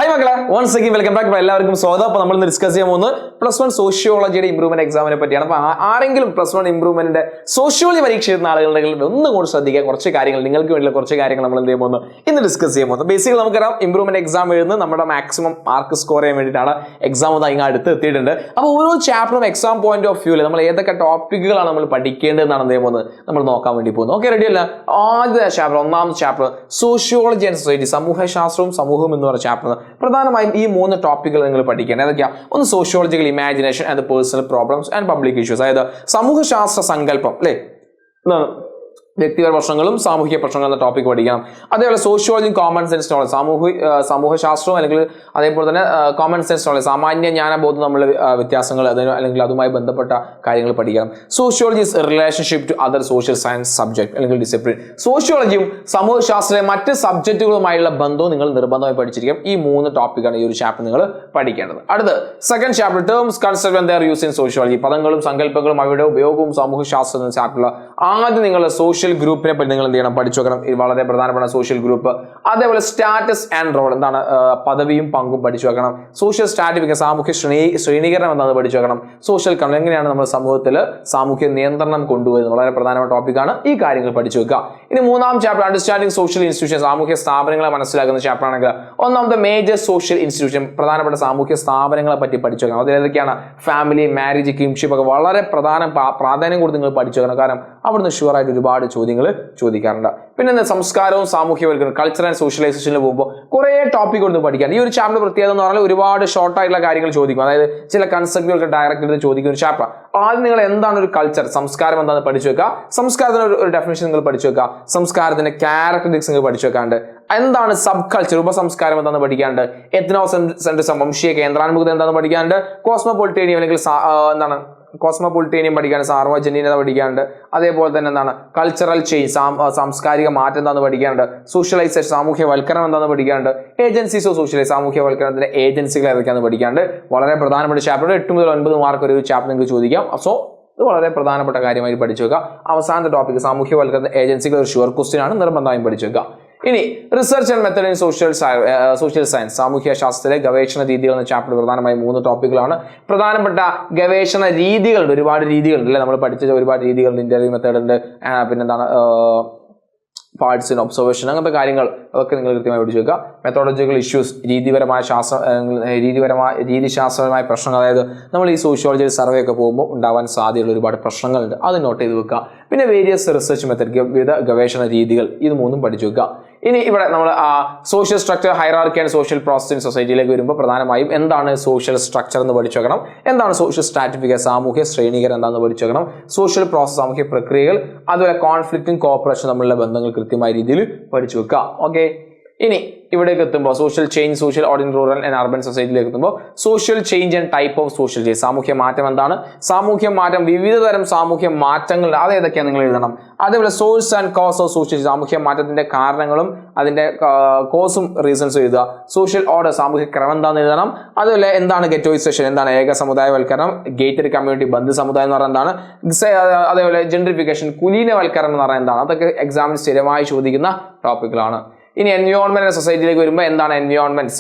Hi Makala, once again welcome back. എല്ലാവർക്കും സ്വാഗതം. അപ്പോൾ നമ്മൾ ഇന്ന് ഡിസ്കസ് ചെയ്യാൻ പോകുന്നത് പ്ലസ് വൺ സോഷ്യോളജിയുടെ ഇംപ്രൂവ്മെന്റ് എക്സാമിനെ പറ്റിയാണ്. അപ്പോൾ ആരെങ്കിലും പ്ലസ് വൺ ഇംപ്രൂവ്മെന്റിന്റെ സോഷ്യോളജി പരീക്ഷ എഴുതുന്ന ആളുകളുണ്ടെങ്കിൽ ഒന്നും കൂടി ശ്രദ്ധിക്കുക. കുറച്ച് കാര്യങ്ങൾ നിങ്ങൾക്ക് വേണ്ടിയുള്ള കുറച്ച് കാര്യങ്ങൾ നമ്മൾ എന്ത് ചെയ്യാൻ പോകുന്നു ഇന്ന് ഡിസ്കസ് ചെയ്യാൻ പോകുന്നത്. ബേസിക്കലി നമുക്കറിയാം ഇംപ്രൂവ്മെന്റ് എക്സാം എഴുതുന്നത് നമ്മുടെ മാക്സിമം മാർക്ക് സ്കോർ ചെയ്യാൻ വേണ്ടിയിട്ടാണ്. എക്സാം ഒന്ന് ഇങ്ങ് അടുത്ത് എത്തിയിട്ടുണ്ട്. അപ്പോൾ ഓരോ ചാപ്റ്ററും എക്സാം പോയിന്റ് ഓഫ് വ്യൂവിൽ നമ്മൾ ഏതൊക്കെ ടോപ്പിക്കുകളാണ് നമ്മൾ പഠിക്കേണ്ടതെന്നാണ് എന്ത് ചെയ്യുന്നത് നമ്മൾ നോക്കാൻ വേണ്ടി പോകുന്നത്. ഓക്കെ, റെഡി അല്ല? ആദ്യത്തെ ചാപ്റ്റർ, ഒന്നാമത്തെ ചാപ്റ്റർ സോഷ്യോളജി ആൻഡ് സൊസൈറ്റി, സമൂഹശാസ്ത്രവും സമൂഹവും എന്ന് പറഞ്ഞ ചാപ്റ്റർ. പ്രധാനമായും ഈ മൂന്ന് ടോപ്പിക്കുകൾ നിങ്ങൾ പഠിക്കേണ്ടത് ഏതൊക്കെയാണ്? ഒന്ന് sociological imagination and personal problems and public issues, അതായത് സമൂഹശാസ്ത്ര സങ്കല്പം അല്ലേ, വ്യക്തിപര പ്രശ്നങ്ങളും സാമൂഹിക പ്രശ്നങ്ങളും എന്ന ടോപ്പിക് പഠിക്കണം. അതേപോലെ സോഷ്യോളജി കോമൺ സെൻസ് നോളജ്, സമൂഹശാസ്ത്രവും അല്ലെങ്കിൽ അതേപോലെ തന്നെ കോമൺ സെൻസ് നോളജ്, സാമാന്യ ജ്ഞാനബോധം തമ്മിലുള്ള വ്യത്യാസങ്ങൾ അല്ലെങ്കിൽ അതുമായി ബന്ധപ്പെട്ട കാര്യങ്ങൾ പഠിക്കണം. Sociology is relationship to other social science subject അല്ലെങ്കിൽ ഡിസിപ്ലിൻ. സോഷ്യോളജിയും സമൂഹശാസ്ത്രവും മറ്റ് സബ്ജക്റ്റുകളുമായുള്ള ബന്ധവും നിങ്ങൾ നിർബന്ധമായി പഠിച്ചിരിക്കും. ഈ മൂന്ന് ടോപ്പിക്കാണ് ഈ ഒരു ചാപ്റ്റർ നിങ്ങൾ പഠിക്കേണ്ടത്. അടുത്ത second chapter terms concept and their use in sociology, പദങ്ങളും സങ്കല്പങ്ങളും അവയുടെ ഉപയോഗവും സമൂഹശാസ്ത്രം എന്ന ചാപ്റ്ററിൽ. ആദ്യം നിങ്ങൾ സോഷ്യൽ ഗ്രൂപ്പിനെ പറ്റി നിങ്ങൾ എന്ത് ചെയ്യണം, പഠിച്ചു വെക്കണം. ഇത് വളരെ പ്രധാനപ്പെട്ട സോഷ്യൽ ഗ്രൂപ്പ്. അതേപോലെ സ്റ്റാറ്റസ് ആൻഡ് റോൾ, എന്താണ് പദവിയും പങ്കും പഠിച്ചു വെക്കണം. സോഷ്യൽ സ്ട്രാറ്റിഫിക്കേഷൻ, സാമൂഹ്യ ശ്രേണീകരണം എന്താണെന്ന് പഠിച്ചു വെക്കണം. സോഷ്യൽ കൺട്രോൾ, എങ്ങനെയാണ് നമ്മൾ സമൂഹത്തിൽ സാമൂഹ്യ നിയന്ത്രണം കൊണ്ടുപോകുന്നത്, വളരെ പ്രധാനപ്പെട്ട ടോപ്പിക്കാണ്. ഈ കാര്യങ്ങൾ പഠിച്ചു വെക്കുക. ഇനി മൂന്നാം ചാപ്റ്റർ അണ്ടർസ്റ്റാൻഡിംഗ് സോഷ്യൽ ഇൻസ്റ്റിറ്റ്യൂഷൻ, സാമൂഹ്യ സ്ഥാപനങ്ങളെ മനസ്സിലാക്കുന്ന ചാപ്റ്റർ ആണെങ്കിൽ ഒന്നാമത്തെ മേജർ സോഷ്യൽ ഇൻസ്റ്റിറ്റ്യൂഷൻ, പ്രധാനപ്പെട്ട സാമൂഹ്യ സ്ഥാപനങ്ങളെ പറ്റി പഠിച്ചു വെക്കണം. അതിൽ ഏതൊക്കെയാണ്? ഫാമിലി, മാരേജ്, കിംഷിപ്പ് ഒക്കെ വളരെ പ്രാധാന്യം കൊടുത്ത് നിങ്ങൾ പഠിച്ചു വെക്കണം. കാരണം അവിടുന്ന് ഷുവറായിട്ട് ഒരുപാട് ചോദ്യങ്ങൾ ചോദിക്കാറുണ്ട്. പിന്നെ സംസ്കാരവും സാമൂഹ്യവൽക്കരണം, കൾച്ചർ ആൻഡ് സോഷ്യലൈസേഷനിൽ പോകുമ്പോൾ കുറേ ടോപ്പിക് കൊണ്ട് പഠിക്കാൻ. ഈ ഒരു ചാപ്റ്റർ പ്രത്യേകത എന്ന് പറഞ്ഞാൽ ഒരുപാട് ഷോർട്ട് ആയിട്ടുള്ള കാര്യങ്ങൾ ചോദിക്കും. അതായത് ചില കൺസെപ്റ്റുകൾക്ക് ഡയറക്റ്റ് എടുത്ത് ചോദിക്കുന്ന ഒരു ചാപ്റ്റർ. ആദ്യം നിങ്ങൾ എന്താണ് ഒരു കൾച്ചർ, സംസ്കാരം എന്താണെന്ന് പഠിച്ചു വെക്കുക. സംസ്കാരത്തിന് ഒരു ഡെഫിനേഷൻ നിങ്ങൾ പഠിച്ചു വെക്കുക. സംസ്കാരത്തിന്റെ ക്യാരക്ടറിസ്റ്റിക്സ് നിങ്ങൾ പഠിച്ചു വെക്കാണ്ട്. എന്താണ് സബ് കൾച്ചർ, ഉപസംസ്കാരം എന്താണെന്ന് പഠിക്കാണ്ട്. എത്നോസെൻട്രിസം, വംശീയ കേന്ദ്രാനുമുഖത എന്താണെന്ന് പഠിക്കാണ്ട്. കോസ്മോപൊളിറ്റേനിയം അല്ലെങ്കിൽ എന്താണ് കോസ്മോപൊളിറ്റേനിയം പഠിക്കാണ്ട്. സാർവജനീനത പഠിക്കാണ്ട്. അതേപോലെ തന്നെ എന്താണ് കൾച്ചറൽ ചേഞ്ച്, സാംസ്കാരിക മാറ്റം എന്താണെന്ന് പഠിക്കാണ്ട്. സോഷ്യലൈസേഷൻ, സാമൂഹ്യവൽക്കരണം എന്താണെന്ന് പഠിക്കാണ്ട്. ഏജൻസീസ് ഓഫ് സോഷ്യലൈസ്, സാമൂഹ്യവൽക്കരണത്തിന്റെ ഏജൻസികൾ ഏതൊക്കെയാണെന്ന് പഠിക്കാണ്ട്. വളരെ പ്രധാനപ്പെട്ട ചാപ്റ്റർ. 8 മുതൽ 9 മാർക്ക് ഒരു ചാപ്റ്റർ നിങ്ങൾക്ക് ചോദിക്കാം. സോ ഇത് വളരെ പ്രധാനപ്പെട്ട കാര്യമായി പഠിച്ചു വെക്കുക. അവസാനത്തെ ടോപ്പിക് സാമൂഹ്യവൽക്കരണ ഏജൻസികൾ ഒരു ഷുവർ ക്വസ്റ്റ്യൻ ആണ്, നിർബന്ധമായും പഠിച്ചു വെക്കുക. ഇനി research and method in social science, സാമൂഹ്യ ശാസ്ത്രത്തിലെ ഗവേഷണ രീതികൾ എന്ന ചാപ്റ്റർ പ്രധാനമായും 3 ടോപ്പിക്കുകളാണ്. പ്രധാനപ്പെട്ട ഗവേഷണ രീതികളുണ്ട്, ഒരുപാട് രീതികളുണ്ട് അല്ലേ, നമ്മൾ പഠിച്ച ഒരുപാട് രീതികളുണ്ട്. ഇന്റർവ്യൂ മെത്തേഡ് ഉണ്ട്, പിന്നെന്താണ് പാർട്സ് ഇൻ ഒബ്സർവേഷൻ, അങ്ങനത്തെ കാര്യങ്ങൾ അതൊക്കെ നിങ്ങൾ കൃത്യമായി പഠിച്ചു വെക്കുക. മെത്തോളജിക്കൽ ഇഷ്യൂസ്, രീതിശാസ്ത്രപരമായ പ്രശ്നങ്ങൾ, അതായത് നമ്മൾ ഈ സോഷ്യോളജി സർവേ ഒക്കെ പോകുമ്പോൾ ഉണ്ടാവാൻ സാധ്യതയുള്ള ഒരുപാട് പ്രശ്നങ്ങളുണ്ട്, അത് നോട്ട് ചെയ്ത് വെക്കുക. പിന്നെ വേരിയസ് റിസർച്ച് മെത്തഡ്, വിവിധ ഗവേഷണ രീതികൾ, ഇത് 3 പഠിച്ചു വെക്കുക. ഇനി ഇവിടെ നമ്മൾ social structure, hierarchy and social process in സൊസൈറ്റിയിലേക്ക് വരുമ്പോൾ പ്രധാനമായും എന്താണ് സോഷ്യൽ സ്ട്രക്ചർ എന്ന് പഠിച്ചു വെക്കണം. എന്താണ് സോഷ്യൽ സ്ട്രാറ്റിഫിക്കേഷൻ, സാമൂഹ്യ ശ്രേണീകരണം എന്താണെന്ന് പഠിച്ചു വെക്കണം. സോഷ്യൽ പ്രോസസ്, സാമൂഹ്യ പ്രക്രിയകൾ, അതുപോലെ കോൺഫ്ലിക്റ്റും കോപ്പറേഷൻ തമ്മിലുള്ള ബന്ധങ്ങൾ കൃത്യമായ രീതിയിൽ പഠിച്ചു വെക്കുക. ഓക്കെ, ഇനി ഇവിടേക്ക് എത്തുമ്പോൾ social change, social order in rural and urban സൊസൈറ്റിയിലേക്ക് എത്തുമ്പോൾ social change and type of social change, സാമൂഹ്യ മാറ്റം എന്താണ്, സാമൂഹ്യ മാറ്റം, വിവിധ തരം സാമൂഹ്യ മാറ്റങ്ങൾ അത് ഏതൊക്കെയാണ് നിങ്ങൾ എഴുതണം. അതേപോലെ source and cause of social, സാമൂഹ്യ മാറ്റത്തിന്റെ കാരണങ്ങളും അതിന്റെ കോസും റീസൺസും എഴുതുക. സോഷ്യൽ ഓർഡർ, സാമൂഹ്യ ക്രമം എന്താണെന്ന് എഴുതണം. അതുപോലെ എന്താണ് ഗെറ്റോയിസേഷൻ, എന്താണ് ഏക സമുദായവൽക്കരണം, ഗേറ്റഡ് കമ്മ്യൂണിറ്റി, ബന്ധു സമുദായം എന്ന് പറയുന്നത് എന്താണ്, അതേപോലെ ജെൻട്രിഫിക്കേഷൻ, കുലീനവൽക്കരണം എന്ന് പറയുന്നത് എന്താണ്, അതൊക്കെ എക്സാമിന് സ്ഥിരമായി ചോദിക്കുന്ന ടോപ്പിക്കുകളാണ്. ഇനി എൻവയോൺമെന്റ് സൊസൈറ്റിയിലേക്ക് വരുമ്പോൾ എന്താണ് എൻവയോൺമെന്റ്,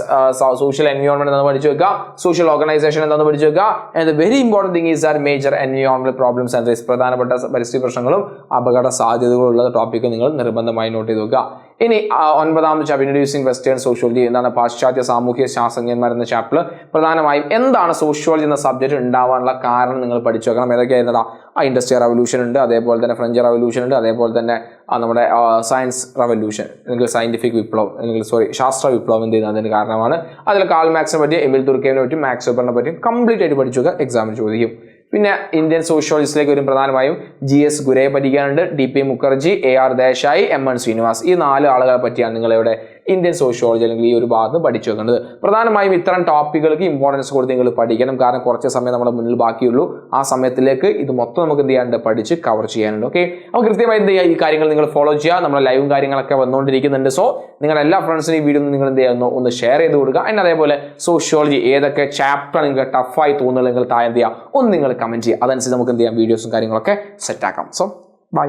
സോഷ്യൽ എൻവയോൺമെന്റ് എന്താണെന്ന് പഠിച്ചു വെക്കുക. സോഷ്യൽ ഓർഗനൈസേഷൻ എന്താണെന്ന് പഠിച്ചു വെക്കുക. And very important thing is are major environment problems and risk, പ്രധാനപ്പെട്ട പരിസ്ഥിതി പ്രശ്നങ്ങളും അപകട സാധ്യതകളുള്ള ടോപ്പിക്ക് നിങ്ങൾ നിർബന്ധമായി നോട്ട് ചെയ്ത് വെക്കുക. ഇനി 9ാമത്തെ ചാപ്റ്റർ ഇൻട്രൊഡ്യൂസിംഗ് വെസ്റ്റേൺ സോഷ്യോളജി, എന്താണ് പാശ്ചാത്യ സാമൂഹ്യ ശാസ്ത്രജ്ഞന്മാർ എന്ന ചാപ്റ്റർ. പ്രധാനമായും എന്താണ് സോഷ്യോളജി എന്ന സബ്ജക്ട് ഉണ്ടാവാനുള്ള കാരണം നിങ്ങൾ പഠിച്ചു വെക്കണം. ഏതൊക്കെയായിരുന്നതാ, ഇൻഡസ്ട്രിയൽ റവല്യൂഷൻ ഉണ്ട്, അതേപോലെ തന്നെ ഫ്രഞ്ച് റവല്യൂഷൻ ഉണ്ട്, അതേപോലെ തന്നെ നമ്മുടെ സയൻസ് റവല്യൂഷൻ അല്ലെങ്കിൽ സയന്റിഫിക് വിപ്ലവം അല്ലെങ്കിൽ ശാസ്ത്ര വിപ്ലവം എന്ത് ചെയ്യുന്നത് അതിന് കാരണമാണ്. അതിൽ കാൾ മാർക്സിനെ പറ്റി, എമിൽ ദുർക്കൈമിനെ പറ്റി, മാക്സ് വെബറിനെ പറ്റിയും കംപ്ലീറ്റ് ആയിട്ട് പഠിച്ചു വെക്കുക, എക്സാമിന് ചോദിക്കും. പിന്നെ ഇന്ത്യൻ സോഷ്യോളജിസ്റ്റിലേക്ക് വരും പ്രധാനമായും GS ഗുരയെ പഠിക്കാനുണ്ട്, DP Mukherjee, AR Desai, MN Srinivas, ഈ 4 ആളുകളെ പറ്റിയാണ് നിങ്ങളിവിടെ ഇന്ത്യൻ സോഷ്യോളജി അല്ലെങ്കിൽ ഈ ഒരു ഭാഗത്ത് പഠിച്ചു വെക്കേണ്ടത്. പ്രധാനമായും ഇത്തരം ടോപ്പിക്കുകൾക്ക് ഇമ്പോർട്ടൻസ് കൊടുത്ത് നിങ്ങൾ പഠിക്കണം. കാരണം കുറച്ച് സമയം നമ്മുടെ മുന്നിൽ ബാക്കിയുള്ളൂ. ആ സമയത്തിലേക്ക് ഇത് മൊത്തം നമുക്ക് എന്ത് ചെയ്യാനുണ്ട്, പഠിച്ച് കവർ ചെയ്യാനുണ്ട്. ഓക്കെ, അപ്പോൾ കൃത്യമായി എന്ത് ചെയ്യുക, ഈ കാര്യങ്ങൾ നിങ്ങൾ ഫോളോ ചെയ്യുക. നമ്മുടെ ലൈവും കാര്യങ്ങളൊക്കെ വന്നുകൊണ്ടിരിക്കുന്നുണ്ട്. സോ നിങ്ങൾ എല്ലാ ഫ്രണ്ട്സിനും ഈ വീഡിയോ നിങ്ങൾ എന്ത് ചെയ്യുന്നു, ഒന്ന് ഷെയർ ചെയ്ത് കൊടുക്കുക. and അതേപോലെ സോഷ്യോളജി ഏതൊക്കെ ചാപ്റ്റർ നിങ്ങൾക്ക് ടഫായി തോന്നുന്നത് നിങ്ങൾ താഴെ എന്ത് ചെയ്യുക, ഒന്ന് നിങ്ങൾ കമന്റ് ചെയ്യുക. അതനുസരിച്ച് നമുക്ക് എന്ത് ചെയ്യാം, വീഡിയോസും കാര്യങ്ങളൊക്കെ സെറ്റ് ആക്കാം. So by.